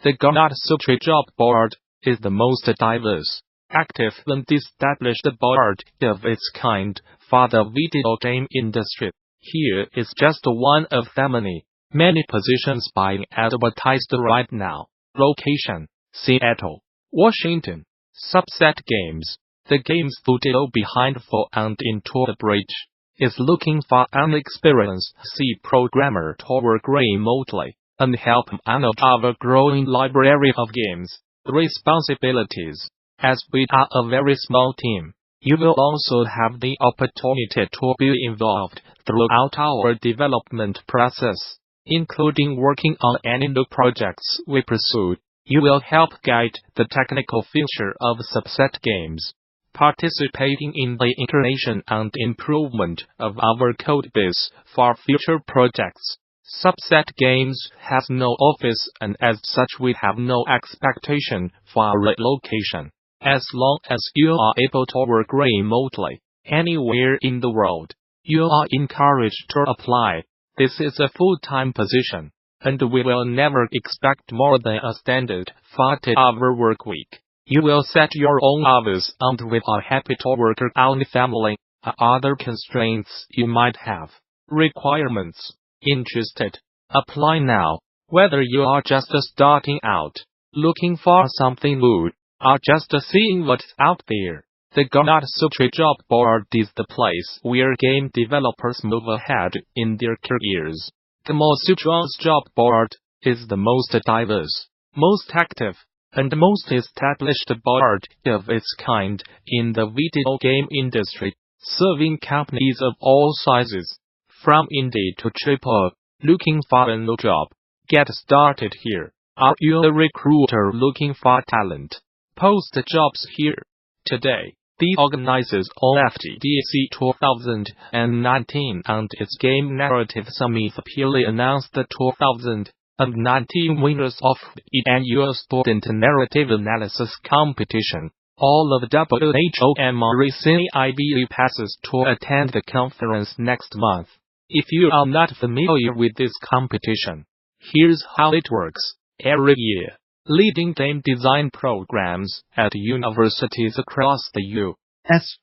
The Gamasutra job board is the most diverse, active and established board of its kind for the video game industry. Here is just one of the many positions being advertised right now. Location: Seattle, Washington. Subset Games. The game studio behind For and Into the Bridge is looking for an experienced C programmer to work remotely and help manage our growing library of games. Responsibilities: as we are a very small team, you will also have the opportunity to be involved throughout our development process, including working on any new projects we pursue. You will help guide the technical future of Subset Games, participating in the integration and improvement of our codebase for future projects. Subset Games has no office, and as such we have no expectation for relocation. As long as you are able to work remotely anywhere in the world, you are encouraged to apply. This is a full-time position, and we will never expect more than a standard 40-hour work week. You will set your own hours, and we are happy to work around family and other constraints you might have. Requirements: interested? Apply now. Whether you are just starting out, looking for something new, or just seeing what's out there, the Gamasutra job board is the place where game developers move ahead in their careers. Gamasutra's job board is the most diverse, most active, and most established board of its kind in the video game industry, serving companies of all sizes, from indie to AAA. Looking for a new job? Get started here. Are you a recruiter looking for talent? Post jobs here. Today, the organizers of FGDC 2019 and its Game Narrative Summit officially announced the 2019 winners of the annual Student Narrative Analysis Competition. All of WHOM recently IBE passes to attend the conference next month. If you are not familiar with this competition, here's how it works. Every year, leading game design programs at universities across the U.S.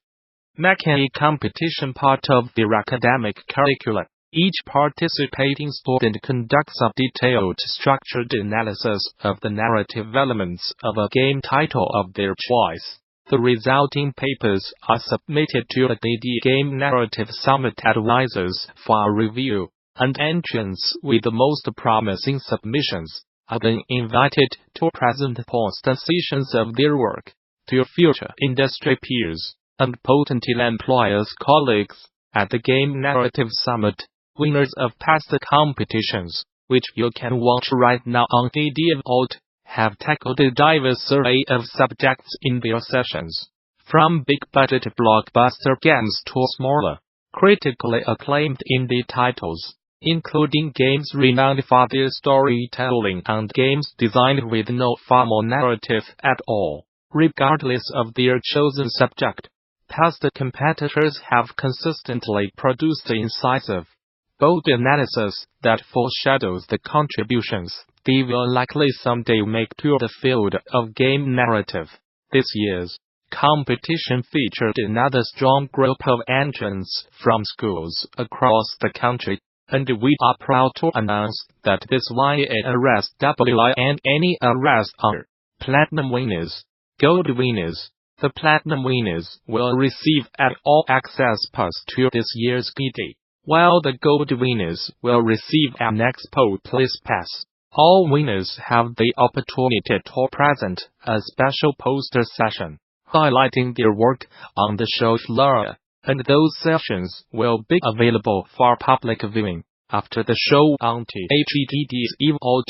make a competition part of their academic curricula. Each participating student conducts a detailed, structured analysis of the narrative elements of a game title of their choice. The resulting papers are submitted to the Game Narrative Summit advisors for review, and entrants with the most promising submissions are then invited to present post-sessions of their work to future industry peers and potential employers' colleagues. At the Game Narrative Summit, winners of past competitions, which you can watch right now on DDVolt, have tackled a diverse array of subjects in their sessions, from big-budget blockbuster games to smaller, critically acclaimed indie titles, including games renowned for their storytelling and games designed with no formal narrative at all. Regardless of their chosen subject, past competitors have consistently produced incisive, bold analysis that foreshadows the contributions they will likely someday make to the field of game narrative. This year's competition featured another strong group of entrants from schools across the country, and we are proud to announce that this YARSWI and NERS are Platinum winners. Gold winners. The Platinum winners will receive an all-access pass to this year's GD, while the Gold winners will receive an Expo Place Pass. All winners have the opportunity to present a special poster session, highlighting their work on the show floor, and those sessions will be available for public viewing after the show on DDVolt.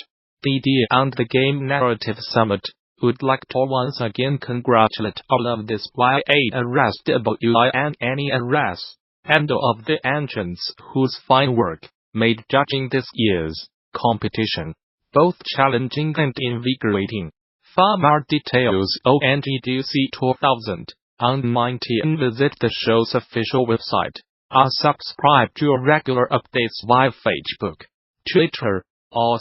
DD and the Game Narrative Summit would like to once again congratulate all of this YARSWI and NERS, and all of the entrants whose fine work made judging this year's competition both challenging and invigorating. For more details on GDC 2019, visit the show's official website, or subscribe to regular updates via Facebook, Twitter, or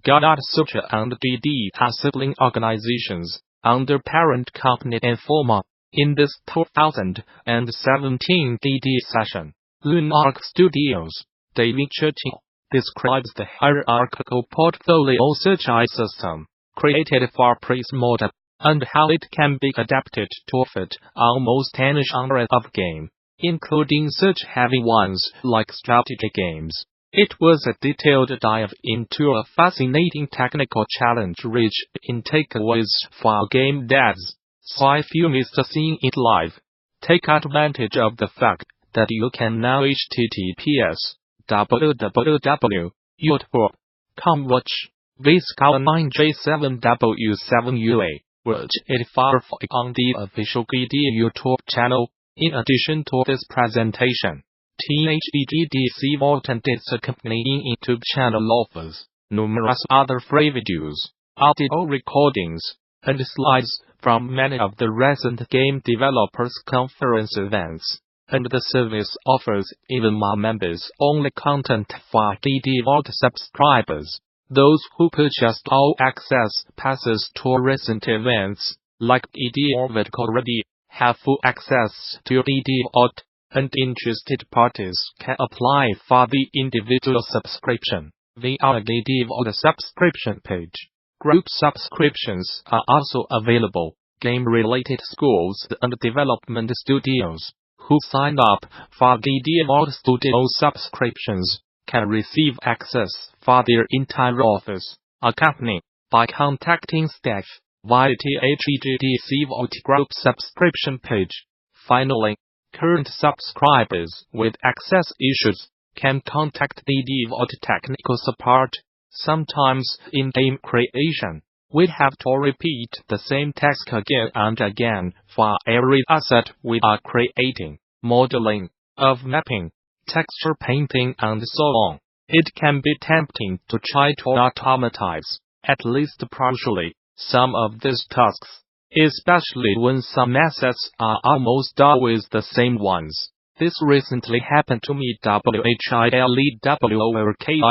Gamasutra and DD are sibling organizations under parent company Informa. In this 2017 DD session, Lunark Studios, David Churchill, describes the hierarchical portfolio search system created for Prismota and how it can be adapted to fit almost any genre of game, including search-heavy ones like strategy games. It was a detailed dive into a fascinating technical challenge rich in takeaways for game devs. So if you missed seeing it live, take advantage of the fact that you can now https://www.youtube.com watch Viscal 9J7W7UA watch it for free on the official GD YouTube channel. In addition to this presentation, THEGDC Morton its accompanying YouTube channel offers numerous other free videos, audio recordings, and slides from many of the recent game developers conference events, and the service offers even more members-only content for DD Vault subscribers. Those who purchased all access passes to recent events, like DD Orbit already, have full access to DD Vault, and interested parties can apply for the individual subscription via a DD Vault subscription page. Group subscriptions are also available. Game-related schools and development studios who sign up for DD Vault Studio subscriptions can receive access for their entire office, accompanied by contacting staff via THEGDC Vault Group subscription page. Finally, current subscribers with access issues can contact DD Vault technical support. Sometimes in game creation, we have to repeat the same task again and again for every asset we are creating: modeling, of mapping, texture painting, and so on. It can be tempting to try to automatize, at least partially, some of these tasks, especially when some assets are almost always the same ones. This recently happened to me WHILEWORKING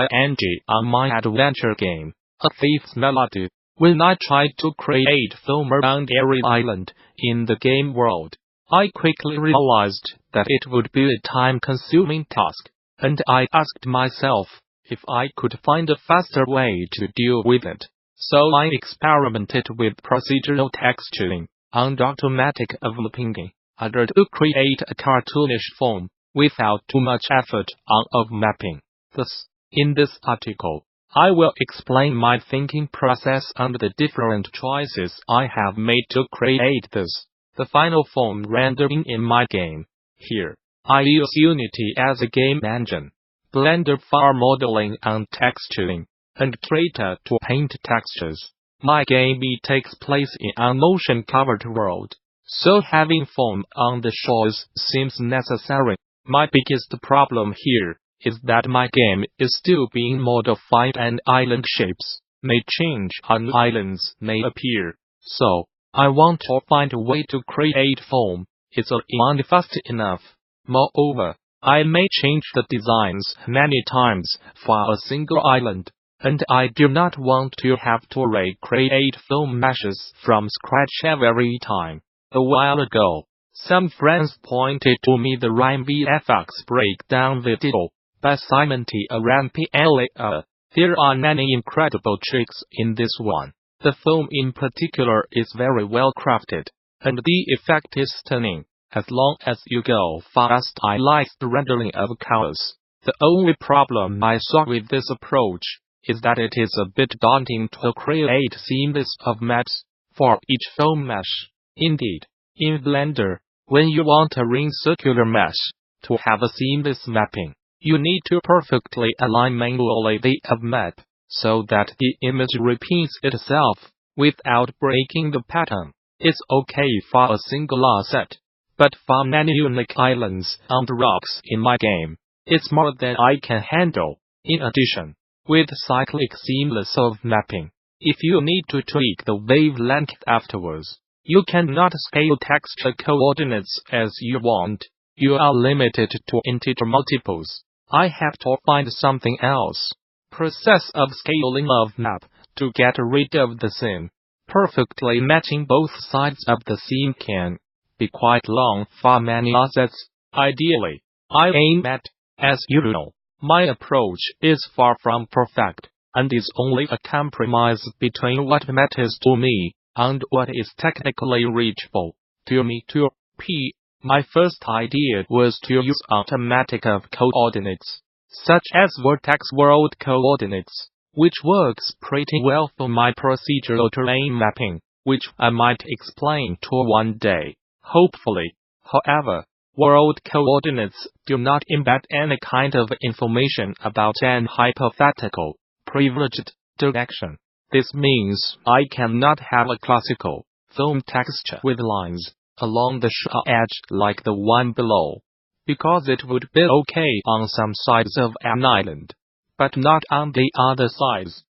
on my adventure game, A Thief's Melody. When I tried to create film around every island in the game world, I quickly realized that it would be a time-consuming task, and I asked myself if I could find a faster way to deal with it. So I experimented with procedural texturing and automatic overmapping in order to create a cartoonish form without too much effort on overmapping. Thus, in this article, I will explain my thinking process and the different choices I have made to create this, the final form rendering in my game. Here, I use Unity as a game engine, Blender for modeling and texturing, and Krita to paint textures. My game takes place in a motion-covered world, so having foam on the shores seems necessary. My biggest problem here is that my game is still being modified and island shapes may change and islands may appear. So, I want to find a way to create foam. It's not fast enough. Moreover, I may change the designs many times for a single island, and I do not want to have to recreate foam meshes from scratch every time. A while ago, some friends pointed to me the Rhyme VFX breakdown video by Simon T. Arampiela. There are many incredible tricks in this one. The foam in particular is very well crafted, and the effect is stunning. As long as you go fast, I like the rendering of colors. The only problem I saw with this approach is that it is a bit daunting to create seamless of maps for each foam mesh. Indeed, in Blender, when you want a ring circular mesh to have a seamless mapping, you need to perfectly align manually the map so that the image repeats itself without breaking the pattern. It's okay for a single asset, but for many unique islands and rocks in my game, it's more than I can handle. In addition, with cyclic seamless of mapping, if you need to tweak the wavelength afterwards, you cannot scale texture coordinates as you want. You are limited to integer multiples. I have to find something else. process of scaling of map to get rid of the seam. Perfectly matching both sides of the seam can be quite long for many assets. Ideally, I aim at, as usual, my approach is far from perfect, and is only a compromise between what matters to me and what is technically reachable. My first idea was to use automatic of coordinates, such as vertex world coordinates, which works pretty well for my procedural terrain mapping, which I might explain to one day, hopefully. However, world coordinates do not embed any kind of information about an hypothetical, privileged direction. This means I cannot have a classical, foam texture with lines along the sharp edge like the one below, because it would be okay on some sides of an island, but not on the other sides.